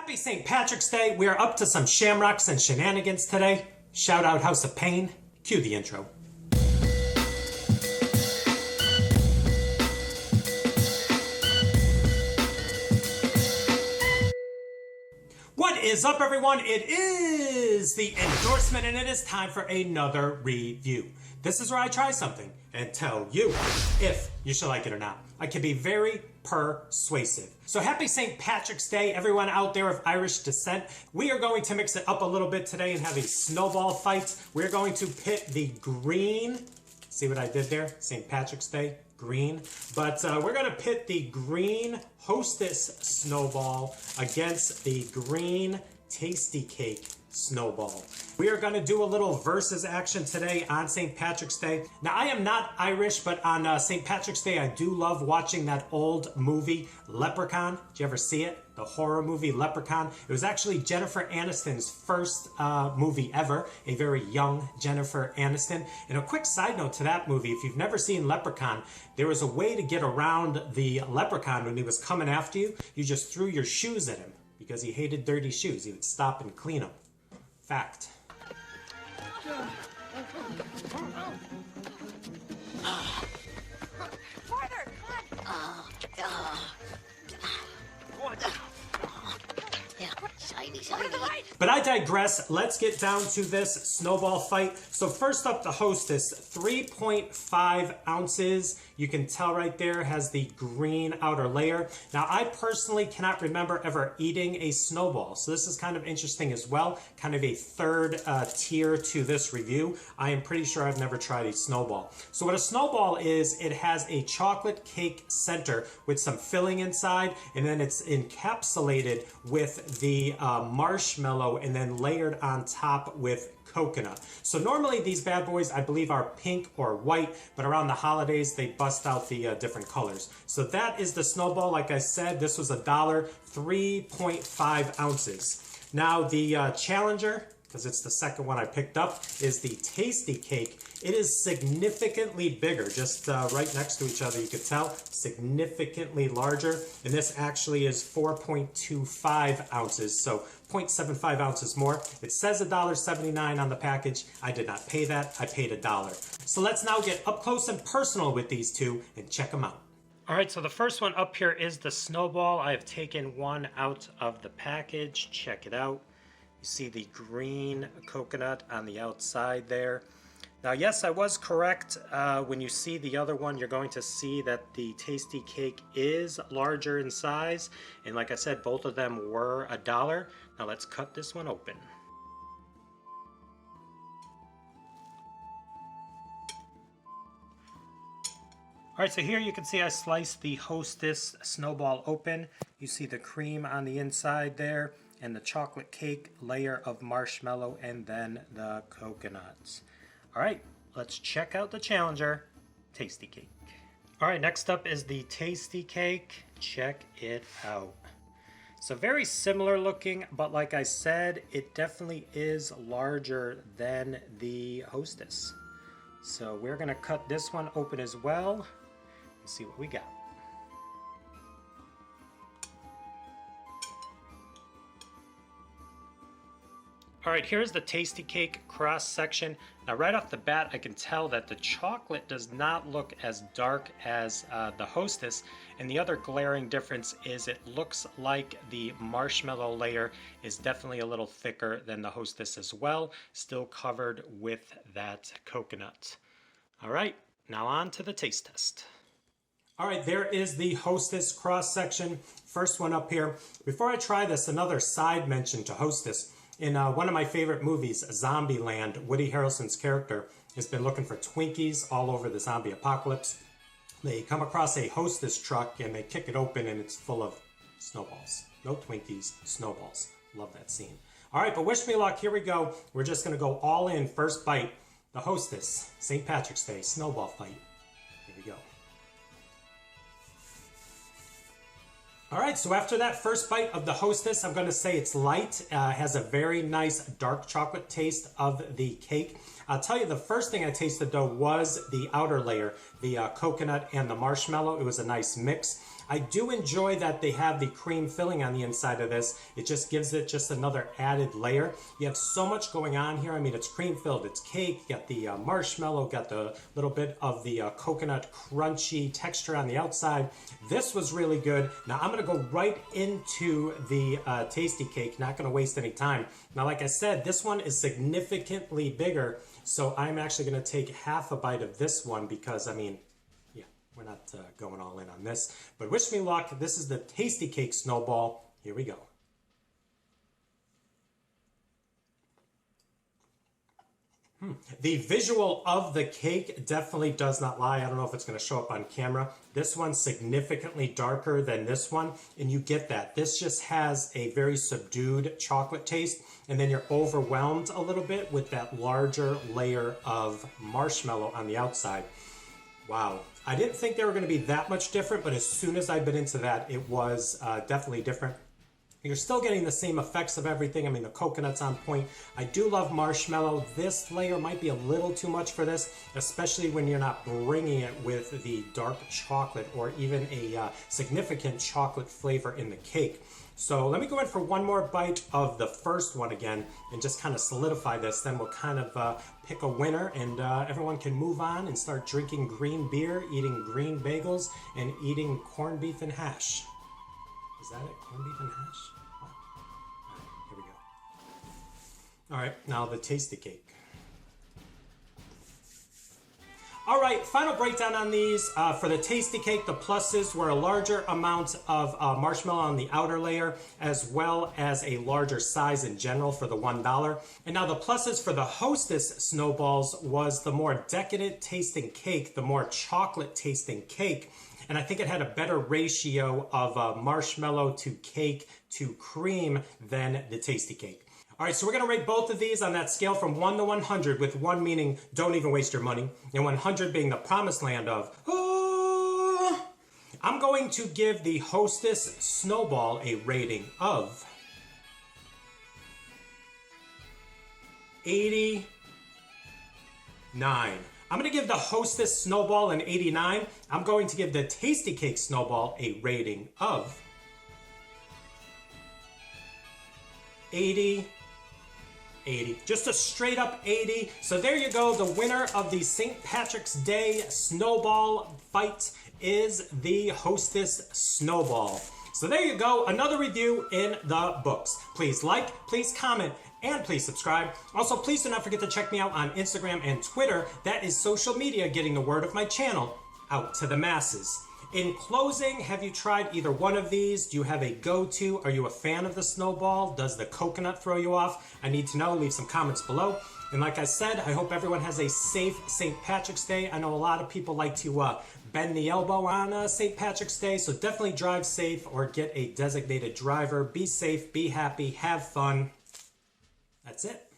Happy St. Patrick's Day. We are up to some shamrocks and shenanigans today. Shout out House of Pain. Cue the intro. What is up, everyone? It is the endorsement, and it is time for another review. This is where I try something and tell you if you should like it or not. I can be very persuasive. So happy St. Patrick's Day, everyone out there of Irish descent. We are going to mix it up a little bit today and have a snowball fight. We're going to pit the green, see what I did there? St. Patrick's Day, green. But we're going to pit the green Hostess Snowball against the green TastyKake Snowball. We are going to do a little versus action today on St. Patrick's Day. Now, I am not Irish, but on St. Patrick's Day, I do love watching that old movie, Leprechaun. Did you ever see it? The horror movie, Leprechaun. It was actually Jennifer Aniston's first movie ever, a very young Jennifer Aniston. And a quick side note to that movie, if you've never seen Leprechaun, there was a way to get around the leprechaun when he was coming after you. You just threw your shoes at him because he hated dirty shoes. He would stop and clean them. Fact. Farther! Come on! Yeah, shiny. But I digress. Let's get down to this snowball fight. So first up, the Hostess, 3.5 ounces. You can tell right there has the green outer layer. Now, I personally cannot remember ever eating a snowball. So this is kind of interesting as well. Kind of a third tier to this review. I am pretty sure I've never tried a snowball. So what a snowball is, it has a chocolate cake center with some filling inside, and then it's encapsulated with the marshmallow and then layered on top with coconut. So normally these bad boys, I believe, are pink or white, but around the holidays, they bust out the different colors. So that is the snowball. Like I said, this was $1, 3.5 ounces. Now the challenger, because it's the second one I picked up, is the TastyKake. It is significantly bigger, just right next to each other, you could tell, significantly larger. And this actually is 4.25 ounces, so 0.75 ounces more. It says $1.79 on the package. I did not pay that, I paid $1. So let's now get up close and personal with these two and check them out. All right, so the first one up here is the Snowball. I have taken one out of the package. Check it out. You see the green coconut on the outside there. Now, yes, I was correct. When you see the other one, you're going to see that the TastyKake is larger in size. And like I said, both of them were $1. Now let's cut this one open. All right, so here you can see I sliced the Hostess Snowball open. You see the cream on the inside there and the chocolate cake layer of marshmallow and then the coconuts. All right, let's check out the challenger, TastyKake. All right, next up is the TastyKake. Check it out. So very similar looking, but like I said, it definitely is larger than the Hostess. So we're gonna cut this one open as well and see what we got. All right, here's the TastyKake cross section. Now right off the bat, I can tell that the chocolate does not look as dark as the Hostess. And the other glaring difference is it looks like the marshmallow layer is definitely a little thicker than the Hostess as well, still covered with that coconut. All right, now on to the taste test. All right, there is the Hostess cross section. First one up here. Before I try this, another side mention to Hostess. In one of my favorite movies, Zombieland, Woody Harrelson's character has been looking for Twinkies all over the zombie apocalypse. They come across a Hostess truck and they kick it open and it's full of snowballs. No Twinkies, snowballs. Love that scene. All right, but wish me luck. Here we go. We're just going to go all in. First bite. The Hostess, St. Patrick's Day, snowball fight. Here we go. All right, so after that first bite of the Hostess, I'm going to say it's light. Has a very nice dark chocolate taste of the cake. I'll tell you, the first thing I tasted, though, was the outer layer, the coconut and the marshmallow. It was a nice mix. I do enjoy that they have the cream filling on the inside of this. It just gives it just another added layer. You have so much going on here. I mean, it's cream filled, it's cake, you got the marshmallow, got the little bit of the coconut crunchy texture on the outside. This was really good. Now I'm gonna go right into the TastyKake, not gonna waste any time. Now, like I said, this one is significantly bigger, so I'm actually gonna take half a bite of this one because, I mean, yeah, we're not going all in on this. But wish me luck. This is the TastyKake Snowball. Here we go. The visual of the cake definitely does not lie. I don't know if it's going to show up on camera. This one's significantly darker than this one, and you get that. This just has a very subdued chocolate taste, and then you're overwhelmed a little bit with that larger layer of marshmallow on the outside. Wow. I didn't think they were going to be that much different, but as soon as I bit into that, it was definitely different. You're still getting the same effects of everything. I mean, the coconut's on point. I do love marshmallow. This layer might be a little too much for this, especially when you're not bringing it with the dark chocolate or even a significant chocolate flavor in the cake. So let me go in for one more bite of the first one again and just kind of solidify this. Then we'll kind of pick a winner, and everyone can move on and start drinking green beer, eating green bagels, and eating corned beef and hash. Is that it? Corned beef and hash? Wow. All right, here we go. All right, now the TastyKake. All right, final breakdown on these. For the TastyKake, the pluses were a larger amount of marshmallow on the outer layer, as well as a larger size in general for the $1. And now the pluses for the Hostess Snowballs was the more decadent tasting cake, the more chocolate tasting cake. And I think it had a better ratio of marshmallow to cake to cream than the TastyKake. All right, so we're going to rate both of these on that scale from 1 to 100, with 1 meaning don't even waste your money, and 100 being the promised land of, I'm going to give the Hostess Snowball a rating of 89. I'm going to give the Hostess Snowball an 89. I'm going to give the TastyKake Snowball a rating of 80. Just a straight up 80. So there you go. The winner of the St. Patrick's Day Snowball fight is the Hostess Snowball. So there you go. Another review in the books. Please like, please comment, and please subscribe. Also, please do not forget to check me out on Instagram and Twitter. That is social media getting the word of my channel out to the masses. In closing, have you tried either one of these? Do you have a go-to? Are you a fan of the Snowball? Does the coconut throw you off? I need to know. Leave some comments below. And like I said, I hope everyone has a safe St. Patrick's Day. I know a lot of people like to bend the elbow on St. Patrick's Day, so definitely drive safe or get a designated driver. Be safe, be happy, have fun. That's it.